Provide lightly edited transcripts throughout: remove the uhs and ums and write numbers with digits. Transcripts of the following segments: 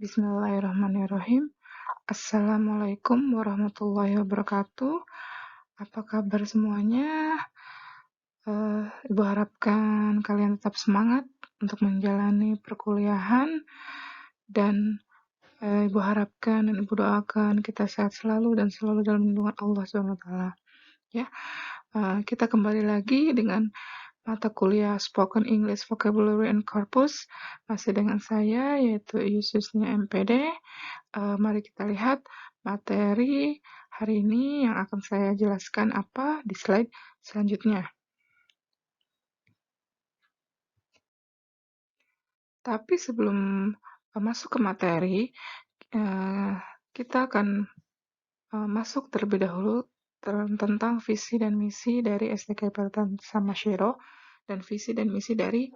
Bismillahirrahmanirrahim. Assalamualaikum warahmatullahi wabarakatuh. Apa kabar semuanya? Ibu harapkan kalian tetap semangat untuk menjalani perkuliahan dan Ibu harapkan dan Ibu doakan kita sehat selalu dan selalu dalam lindungan Allah SWT. Ya, kita kembali lagi dengan mata kuliah Spoken English Vocabulary and Corpus, masih dengan saya yaitu Yususnya MPD. Mari kita lihat materi hari ini yang akan saya jelaskan apa di slide selanjutnya. Tapi sebelum masuk ke materi, kita akan masuk terlebih dahulu tentang visi dan misi dari STK Pelatan Samashiro dan visi dan misi dari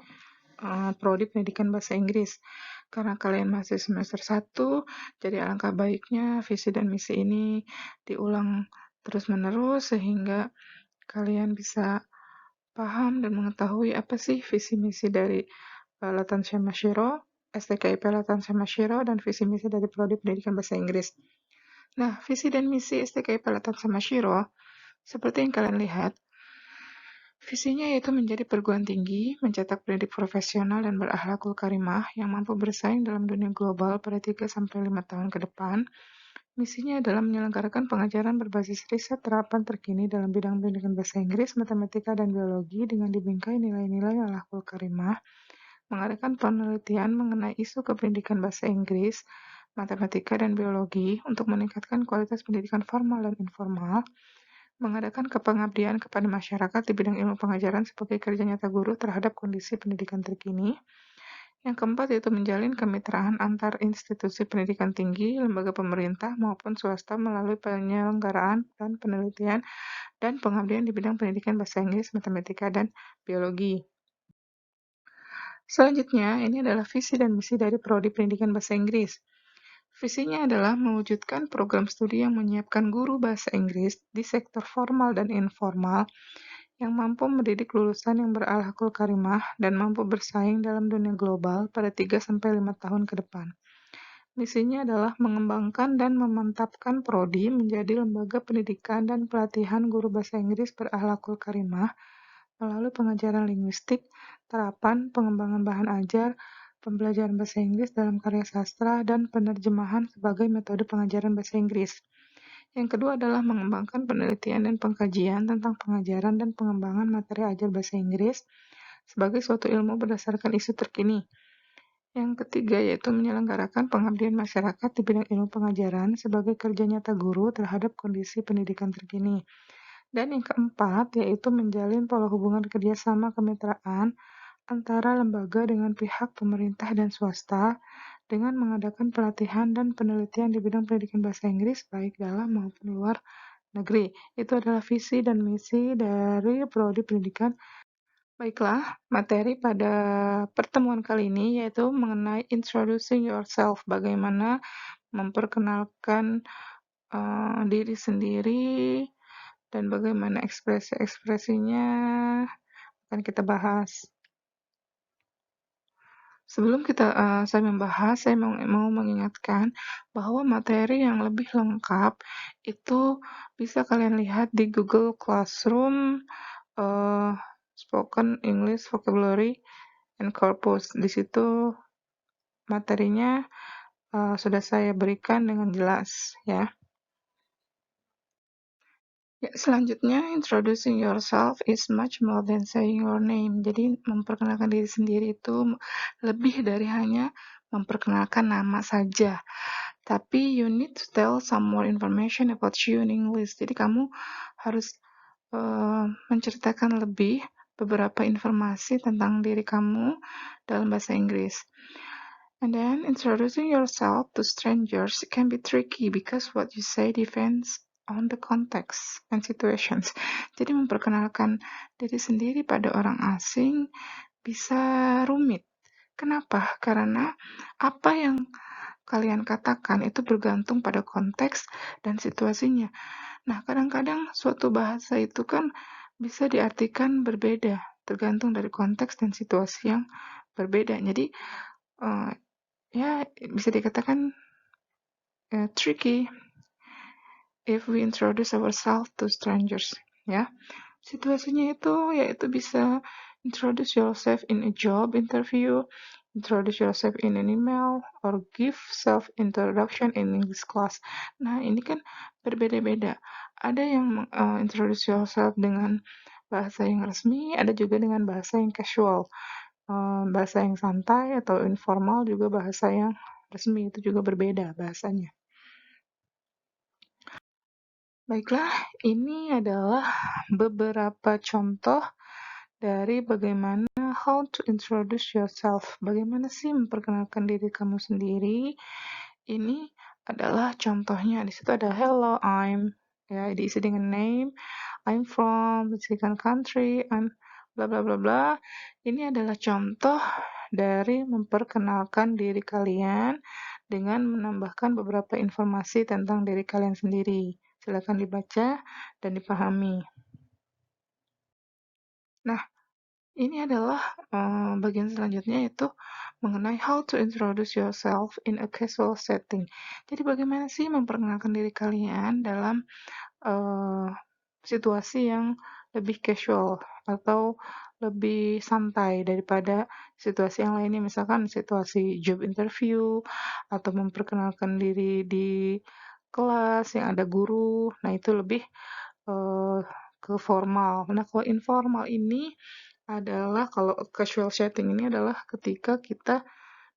Prodi Pendidikan Bahasa Inggris. Karena kalian masih semester 1, jadi alangkah baiknya visi dan misi ini diulang terus-menerus sehingga kalian bisa paham dan mengetahui apa sih visi misi dari Latan Samashiro, STKIP Latan Samashiro, dan visi misi dari Prodi Pendidikan Bahasa Inggris. Nah, visi dan misi STKIP Latan Samashiro, seperti yang kalian lihat, visinya yaitu menjadi perguruan tinggi, mencetak pendidik profesional dan berakhlakul karimah yang mampu bersaing dalam dunia global pada 3-5 tahun ke depan. Misinya adalah menyelenggarakan pengajaran berbasis riset terapan terkini dalam bidang pendidikan bahasa Inggris, matematika, dan biologi dengan dibingkai nilai-nilai akhlakul karimah, mengadakan penelitian mengenai isu kependidikan bahasa Inggris, matematika, dan biologi untuk meningkatkan kualitas pendidikan formal dan informal, mengadakan kepengabdian kepada masyarakat di bidang ilmu pengajaran sebagai kerja nyata guru terhadap kondisi pendidikan terkini. Yang keempat yaitu menjalin kemitraan antar institusi pendidikan tinggi, lembaga pemerintah maupun swasta melalui penyelenggaraan dan penelitian dan pengabdian di bidang pendidikan bahasa Inggris, matematika, dan biologi. Selanjutnya, ini adalah visi dan misi dari Prodi Pendidikan Bahasa Inggris. Visinya adalah mewujudkan program studi yang menyiapkan guru bahasa Inggris di sektor formal dan informal yang mampu mendidik lulusan yang berakhlakul karimah dan mampu bersaing dalam dunia global pada 3-5 tahun ke depan. Misinya adalah mengembangkan dan memantapkan Prodi menjadi lembaga pendidikan dan pelatihan guru bahasa Inggris berakhlakul karimah melalui pengajaran linguistik, terapan, pengembangan bahan ajar, pembelajaran bahasa Inggris dalam karya sastra, dan penerjemahan sebagai metode pengajaran bahasa Inggris. Yang kedua adalah mengembangkan penelitian dan pengkajian tentang pengajaran dan pengembangan materi ajar bahasa Inggris sebagai suatu ilmu berdasarkan isu terkini. Yang ketiga yaitu menyelenggarakan pengabdian masyarakat di bidang ilmu pengajaran sebagai kerja nyata guru terhadap kondisi pendidikan terkini. Dan yang keempat yaitu menjalin pola hubungan kerjasama kemitraan antara lembaga dengan pihak pemerintah dan swasta dengan mengadakan pelatihan dan penelitian di bidang pendidikan bahasa Inggris baik dalam maupun luar negeri. Itu adalah visi dan misi dari Prodi Pendidikan. Baiklah, materi pada pertemuan kali ini yaitu mengenai introducing yourself, bagaimana memperkenalkan diri sendiri dan bagaimana ekspresi-ekspresinya akan kita bahas. Sebelum saya membahas, saya mau mengingatkan bahwa materi yang lebih lengkap itu bisa kalian lihat di Google Classroom Spoken English Vocabulary and Corpus. Di situ materinya sudah saya berikan dengan jelas, ya. Ya, selanjutnya, introducing yourself is much more than saying your name. Jadi, memperkenalkan diri sendiri itu lebih dari hanya memperkenalkan nama saja. Tapi, you need to tell some more information about you in English. Jadi, kamu harus menceritakan lebih beberapa informasi tentang diri kamu dalam bahasa Inggris. And then, introducing yourself to strangers can be tricky because what you say depends on the context and situations. Jadi memperkenalkan diri sendiri pada orang asing bisa rumit. Kenapa? Karena apa yang kalian katakan itu bergantung pada konteks dan situasinya. Nah, kadang-kadang suatu bahasa itu kan bisa diartikan berbeda, tergantung dari konteks dan situasi yang berbeda. Jadi, ya bisa dikatakan tricky if we introduce ourselves to strangers, ya. Situasinya itu yaitu bisa introduce yourself in a job interview, introduce yourself in an email, or give self introduction in English class. Nah, ini kan berbeda-beda. Ada yang introduce yourself dengan bahasa yang resmi, ada juga dengan bahasa yang casual. Bahasa yang santai atau informal juga bahasa yang resmi itu juga berbeda bahasanya. Baiklah, ini adalah beberapa contoh dari bagaimana how to introduce yourself. Bagaimana sih memperkenalkan diri kamu sendiri? Ini adalah contohnya. Di situ ada hello, I'm, ya diisi dengan name, I'm from, misalkan country, I'm bla bla bla bla. Ini adalah contoh dari memperkenalkan diri kalian dengan menambahkan beberapa informasi tentang diri kalian sendiri. Silakan dibaca dan dipahami. Nah, ini adalah bagian selanjutnya yaitu mengenai how to introduce yourself in a casual setting. Jadi bagaimana sih memperkenalkan diri kalian dalam situasi yang lebih casual atau lebih santai daripada situasi yang lainnya, misalkan situasi job interview atau memperkenalkan diri di kelas yang ada guru. Nah, itu lebih ke formal. Nah, kalau informal ini adalah kalau casual setting ini adalah ketika kita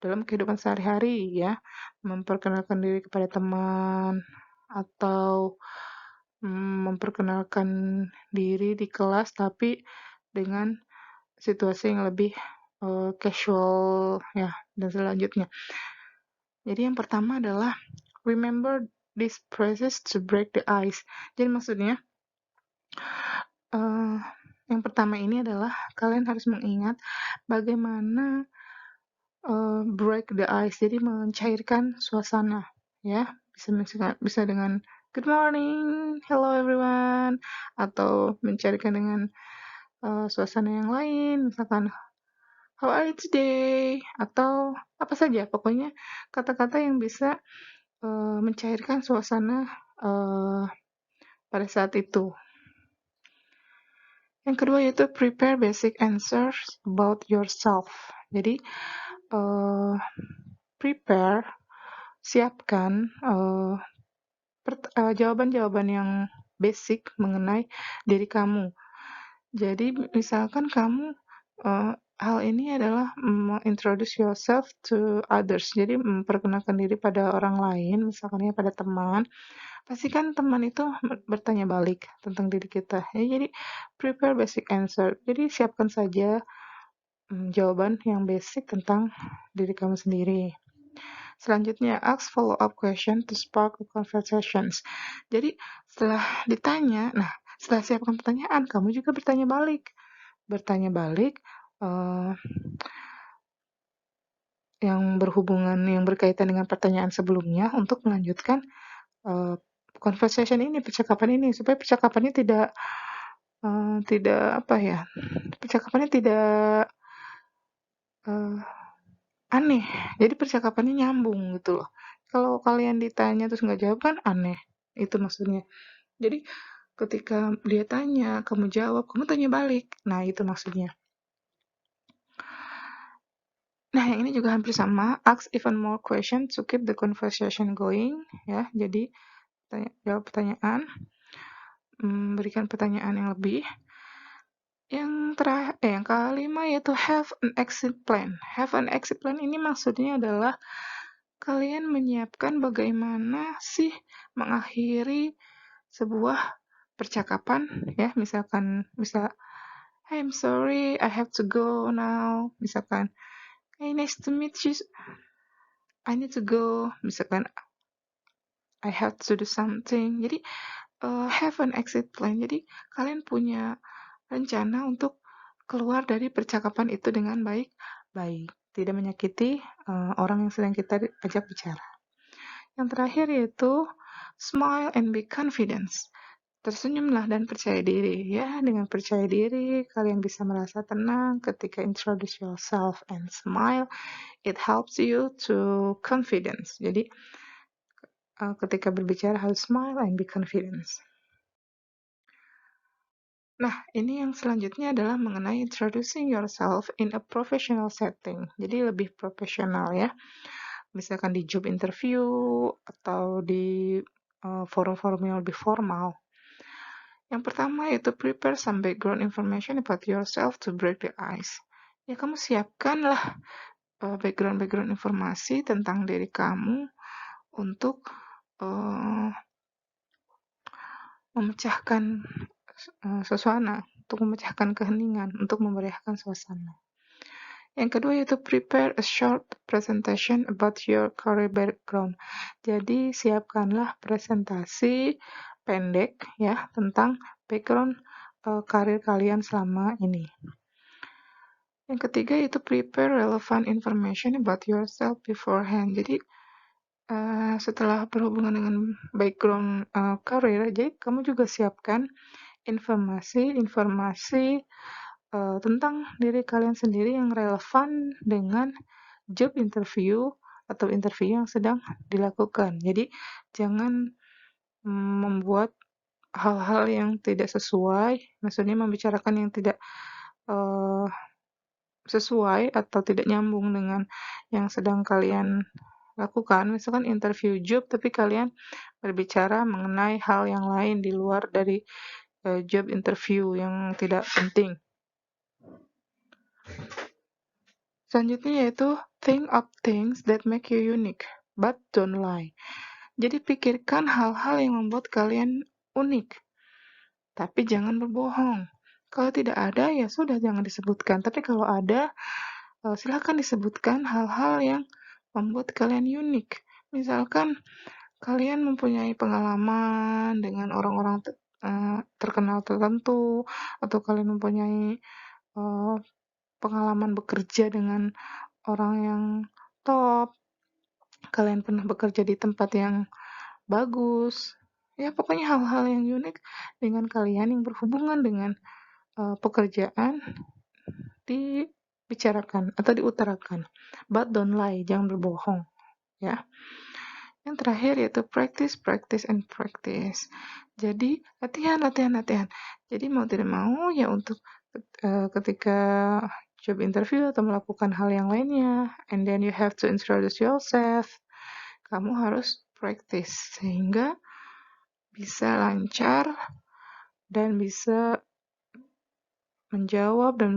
dalam kehidupan sehari-hari ya, memperkenalkan diri kepada teman atau memperkenalkan diri di kelas tapi dengan situasi yang lebih casual ya dan selanjutnya. Jadi yang pertama adalah remember these phrases to break the ice. Jadi maksudnya yang pertama ini adalah kalian harus mengingat bagaimana break the ice, jadi mencairkan suasana, ya. Bisa dengan good morning, hello everyone, atau mencairkan dengan suasana yang lain, misalkan how are you today, atau apa saja, pokoknya kata-kata yang bisa mencairkan suasana pada saat itu. Yang kedua yaitu prepare basic answers about yourself. Jadi prepare, siapkan jawaban-jawaban yang basic mengenai diri kamu. Jadi misalkan kamu hal ini adalah introduce yourself to others. Jadi memperkenalkan diri pada orang lain, misalkan ya pada teman. Pastikan teman itu bertanya balik tentang diri kita. Ya, jadi prepare basic answer. Jadi siapkan saja jawaban yang basic tentang diri kamu sendiri. Selanjutnya, ask follow-up question to spark conversations. Jadi, setelah ditanya, setelah siapkan pertanyaan, kamu juga bertanya balik. Bertanya balik yang berhubungan, yang berkaitan dengan pertanyaan sebelumnya untuk melanjutkan conversation ini, percakapan ini, supaya percakapannya tidak percakapannya tidak aneh. Jadi percakapannya nyambung gitu loh. Kalau kalian ditanya terus nggak jawab kan aneh. Itu maksudnya. Jadi ketika dia tanya, kamu jawab, kamu tanya balik. Nah, itu maksudnya. Nah, yang ini juga hampir sama. Ask even more questions to keep the conversation going. Ya, jadi jawab pertanyaan. Berikan pertanyaan yang lebih. Yang kelima yaitu have an exit plan. Have an exit plan ini maksudnya adalah kalian menyiapkan bagaimana sih mengakhiri sebuah percakapan ya, misalkan hey, I'm sorry, I have to go now, misalkan hey, nice to meet you, I need to go, misalkan I have to do something. Jadi have an exit plan. Jadi kalian punya rencana untuk keluar dari percakapan itu dengan baik-baik, tidak menyakiti orang yang sedang kita ajak bicara. Yang terakhir yaitu smile and be confident. Tersenyumlah dan percaya diri. Ya, dengan percaya diri, kalian bisa merasa tenang ketika introduce yourself and smile. It helps you to confidence. Jadi, ketika berbicara harus smile and be confident. Nah, ini yang selanjutnya adalah mengenai introducing yourself in a professional setting. Jadi lebih profesional ya. Misalkan di job interview atau di forum-forum yang lebih formal. Yang pertama yaitu prepare some background information about yourself to break the ice. Ya, kamu siapkanlah background informasi tentang diri kamu untuk memecahkan suasana, untuk memecahkan keheningan, untuk memeriahkan suasana. Yang kedua yaitu prepare a short presentation about your career background. Jadi siapkanlah presentasi pendek ya tentang background karir kalian selama ini. Yang ketiga yaitu prepare relevant information about yourself beforehand. Jadi setelah berhubungan dengan background karir, jadi kamu juga siapkan informasi tentang diri kalian sendiri yang relevan dengan job interview atau interview yang sedang dilakukan. Jadi jangan membuat hal-hal yang tidak sesuai, maksudnya membicarakan yang tidak sesuai atau tidak nyambung dengan yang sedang kalian lakukan. Misalkan interview job tapi kalian berbicara mengenai hal yang lain di luar dari job interview yang tidak penting. Selanjutnya yaitu think of things that make you unique, but don't lie. Jadi pikirkan hal-hal yang membuat kalian unik, tapi jangan berbohong. Kalau tidak ada, ya sudah jangan disebutkan. Tapi kalau ada, silakan disebutkan hal-hal yang membuat kalian unik. Misalkan kalian mempunyai pengalaman dengan orang-orang terkenal tertentu, atau kalian mempunyai pengalaman bekerja dengan orang yang top, kalian pernah bekerja di tempat yang bagus, ya pokoknya hal-hal yang unik dengan kalian yang berhubungan dengan pekerjaan dibicarakan atau diutarakan. But don't lie, jangan berbohong, ya. Yang terakhir yaitu practice and practice. Jadi latihan. Jadi mau tidak mau ya untuk ketika job interview atau melakukan hal yang lainnya, and then you have to introduce yourself, kamu harus practice sehingga bisa lancar dan bisa menjawab dan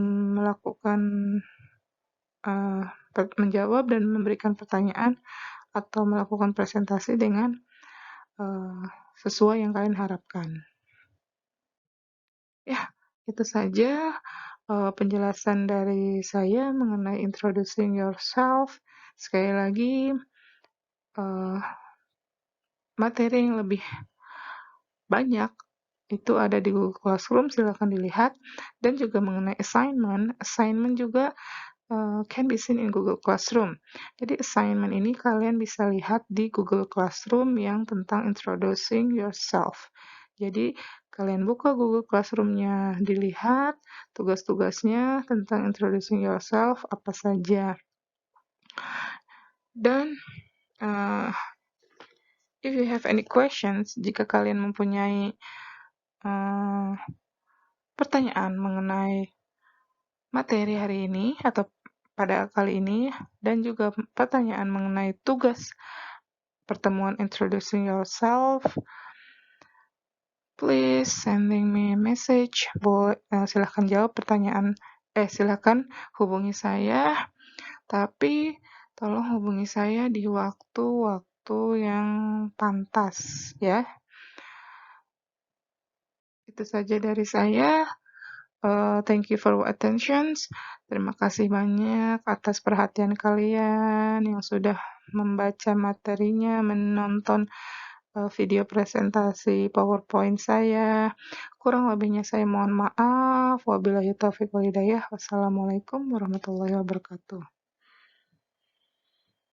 memberikan pertanyaan atau melakukan presentasi dengan sesuai yang kalian harapkan. Ya, itu saja penjelasan dari saya mengenai introducing yourself. Sekali lagi, materi yang lebih banyak itu ada di Google Classroom, silakan dilihat. Dan juga mengenai assignment juga can be seen in Google Classroom. Jadi assignment ini kalian bisa lihat di Google Classroom yang tentang introducing yourself. Jadi kalian buka Google Classroom-nya, dilihat tugas-tugasnya tentang introducing yourself apa saja. Dan if you have any questions, jika kalian mempunyai pertanyaan mengenai materi hari ini atau pada kali ini, dan juga pertanyaan mengenai tugas pertemuan introducing yourself, please sending me a message. Silahkan jawab pertanyaan, silahkan hubungi saya, tapi tolong hubungi saya di waktu-waktu yang pantas ya. Itu saja dari saya. Thank you for your attention. Terima kasih banyak atas perhatian kalian yang sudah membaca materinya, menonton video presentasi PowerPoint saya. Kurang lebihnya saya mohon maaf. Wabillahi taufiq wal hidayah. Wassalamualaikum warahmatullahi wabarakatuh.